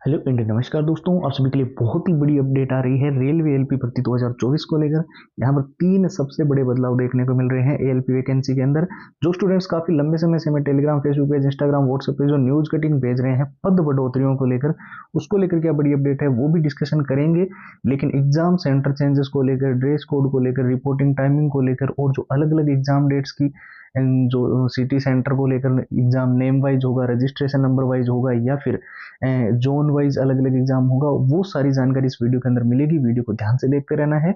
Hello India, नमस्कार दोस्तों। आप सभी के लिए बहुत ही बड़ी अपडेट आ रही है रेलवे एएलपी भर्ती 2024 को लेकर। यहाँ पर तीन सबसे बड़े बदलाव देखने को मिल रहे हैं एएलपी वैकेंसी के अंदर। जो स्टूडेंट्स काफी लंबे समय से हमें Telegram, Facebook page, Instagram, WhatsApp पे जो न्यूज कटिंग भेज रहे हैं पद बढ़ोतरियों को लेकर, उसको लेकर क्या बड़ी अपडेट है वो भी डिस्कशन करेंगे। लेकिन एग्जाम सेंटर चेंजेस को लेकर, ड्रेस कोड को लेकर, रिपोर्टिंग टाइमिंग को लेकर और जो अलग अलग एग्जाम डेट्स की जो सिटी सेंटर को लेकर एग्जाम नेम वाइज होगा, रजिस्ट्रेशन नंबर वाइज होगा या फिर जोन वाइज अलग अलग एग्जाम होगा, वो सारी जानकारी इस वीडियो के अंदर मिलेगी। वीडियो को ध्यान से देखते रहना है।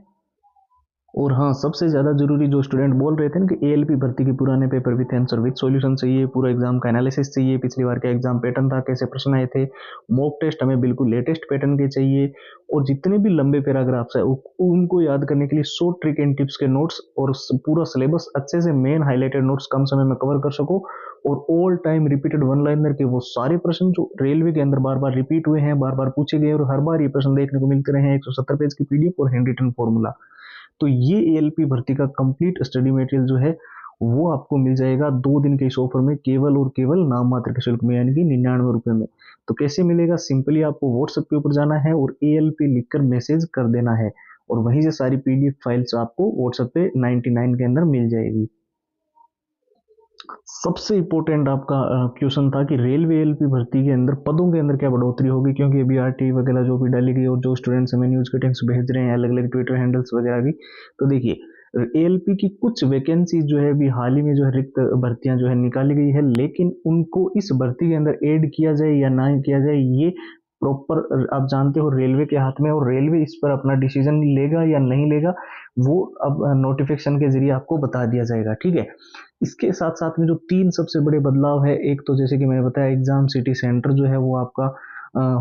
और हाँ, सबसे ज़्यादा जरूरी जो स्टूडेंट बोल रहे थे ना कि एएलपी भर्ती के पुराने paper with answer with solution चाहिए, पूरा एग्जाम का एनालिसिस चाहिए, पिछली बार का एग्जाम पैटर्न था, कैसे प्रश्न आए थे, मॉक टेस्ट हमें बिल्कुल लेटेस्ट पैटर्न के चाहिए, और जितने भी लंबे पैराग्राफ्स है उनको याद करने के लिए शॉर्ट ट्रिक एंड टिप्स के नोट्स और पूरा सिलेबस अच्छे से मेन हाईलाइटेड नोट्स कम समय में कवर कर सको। और all time repeated one liner के वो सारे प्रश्न जो रेलवे के अंदर बार बार रिपीट हुए हैं, बार बार पूछे गए और हर बार ये प्रश्न देखने को मिलते रहे हैं, 170 पेज की पीडीएफ और हैंड रिटन फॉर्मूला। तो ये एएलपी भर्ती का कंप्लीट स्टडी मटेरियल जो है वो आपको मिल जाएगा 2 दिन के इस ऑफर में, केवल और केवल नाम मात्र के शुल्क में, यानी कि 99 रुपए में। तो कैसे मिलेगा? सिंपली आपको व्हाट्सएप के ऊपर जाना है और एएलपी लिखकर मैसेज कर देना है, और वहीं से सारी पीडीएफ फाइल्स आपको व्हाट्सएप पे 99 के अंदर मिल जाएगी। सबसे इम्पोर्टेंट आपका क्वेश्चन था कि रेलवे एएलपी भर्ती के अंदर पदों के अंदर क्या बढ़ोतरी होगी, क्योंकि अभी आरटी वगैरह जो भी डाली गई और जो स्टूडेंट्स हमें न्यूज कटिंग्स भेज रहे हैं अलग अलग ट्विटर हैंडल्स वगैरह की, तो देखिए एएलपी की कुछ वैकेंसीज जो है अभी हाल ही में जो है रिक्त भर्तियां जो है निकाली गई है, लेकिन उनको इस भर्ती के अंदर ऐड किया जाए या ना किया जाए ये प्रॉपर आप जानते हो रेलवे के हाथ में, और रेलवे इस पर अपना डिसीजन लेगा या नहीं लेगा वो अब नोटिफिकेशन के जरिए आपको बता दिया जाएगा। ठीक है, इसके साथ साथ में जो तीन सबसे बड़े बदलाव है, एक तो जैसे कि मैंने बताया एग्जाम सिटी सेंटर जो है वो आपका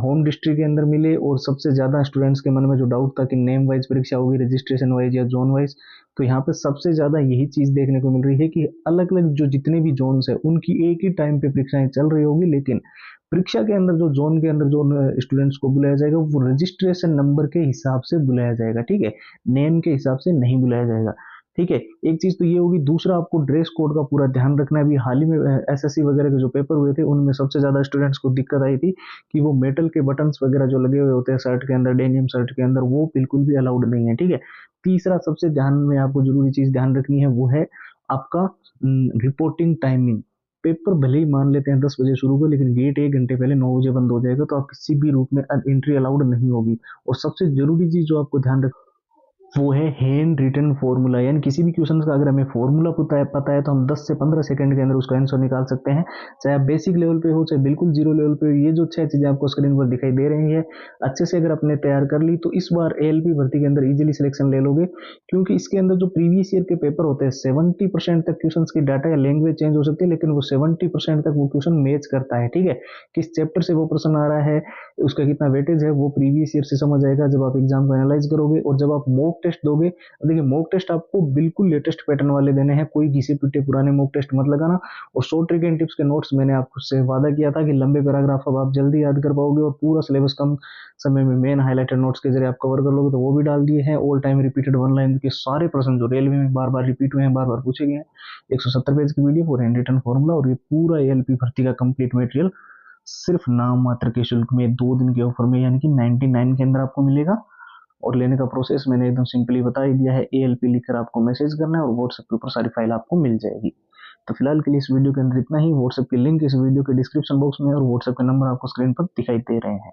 होम डिस्ट्रिक्ट के अंदर मिले, और सबसे ज्यादा स्टूडेंट्स के मन में जो डाउट था कि नेम वाइज परीक्षा होगी, रजिस्ट्रेशन वाइज या जोन वाइज, तो यहाँ पे सबसे ज्यादा यही चीज देखने को मिल रही है कि अलग अलग जो जितने भी जोन्स है उनकी एक ही टाइम पे परीक्षाएं चल रही होगी, लेकिन परीक्षा के अंदर जो जोन के अंदर जो स्टूडेंट्स को बुलाया जाएगा वो रजिस्ट्रेशन नंबर के हिसाब से बुलाया जाएगा। ठीक है, नेम के हिसाब से नहीं बुलाया जाएगा। ठीक है, एक चीज तो ये होगी। दूसरा, आपको ड्रेस कोड का पूरा ध्यान रखना है। अभी हाल ही में एसएससी वगैरह के जो पेपर हुए थे उनमें सबसे ज्यादा स्टूडेंट्स को दिक्कत आई थी कि वो मेटल के बटन्स वगैरह जो लगे हुए होते हैं शर्ट के अंदर, डेनियम शर्ट के अंदर, वो बिल्कुल भी अलाउड नहीं है। ठीक है, तीसरा सबसे ध्यान में आपको जरूरी चीज ध्यान रखनी है वो है आपका रिपोर्टिंग टाइमिंग। पेपर भले ही मान लेते हैं 10 बजे शुरू हो, लेकिन गेट 1 घंटे पहले 9 बजे बंद हो जाएगा, तो आप किसी भी रूप में एंट्री अलाउड नहीं होगी। और सबसे जरूरी चीज जो आपको ध्यान रख वो है हैंड रिटन फॉर्मूला, यानी किसी भी क्वेश्चन का अगर हमें फॉर्मूला पता है तो हम 10 से 15 सेकंड के अंदर उसका आंसर निकाल सकते हैं, चाहे आप बेसिक लेवल पे हो चाहे बिल्कुल जीरो लेवल पे हो। ये जो 6 चीजें आपको स्क्रीन पर दिखाई दे रही है, अच्छे से अगर आपने तैयार कर ली तो इस बार एएलपी भर्ती के अंदर इजीली सिलेक्शन ले लोगे, क्योंकि इसके अंदर जो प्रीवियस ईयर के पेपर होते हैं 70% तक क्वेश्चन की डाटा या लैंग्वेज चेंज हो सकती है, लेकिन वो 70% तक वो क्वेश्चन मैच करता है। ठीक है, किस चैप्टर से वो प्रश्न आ रहा है, उसका कितना वेटेज है, वो प्रीवियस ईयर से समझ आएगा जब आप एग्जाम को एनालाइज करोगे। और जब आप मॉक टेस्ट दोगे, देखिए मॉक टेस्ट आपको बिल्कुल लेटेस्ट पैटर्न वाले देने हैं, कोई घिसे पिटे पुराने मॉक टेस्ट मत लगाना। और शॉर्ट ट्रिक एंड टिप्स के नोट्स मैंने आपसे वादा किया था कि लंबे पैराग्राफ अब आप जल्दी याद कर पाओगे और पूरा सिलेबस कम समय में मेन हाईलाइटेड नोट्स के जरिए आप कवर कर लोगे, तो वो भी डाल दिए हैं। All time repeated one line के सारे प्रश्न जो रेलवे में बार बार रिपीट हुए हैं, बार बार पूछे गए हैं, 170 पेज की वीडियो और हैंड रिटन फॉर्मूला, और ये पूरा एएलपी भर्ती का कंप्लीट मटेरियल सिर्फ नाम मात्र के शुल्क में 2 दिन के ऑफर में, यानी कि 99 के अंदर आपको मिलेगा। और लेने का प्रोसेस मैंने एकदम सिंपली बता ही दिया है। एएलपी लिखकर आपको मैसेज करना है और व्हाट्सएप के ऊपर सारी फाइल आपको मिल जाएगी। तो फिलहाल के लिए इस वीडियो के अंदर इतना ही। व्हाट्सएप की लिंक इस वीडियो के डिस्क्रिप्शन बॉक्स में और व्हाट्सएप का नंबर आपको स्क्रीन पर दिखाई दे रहे हैं।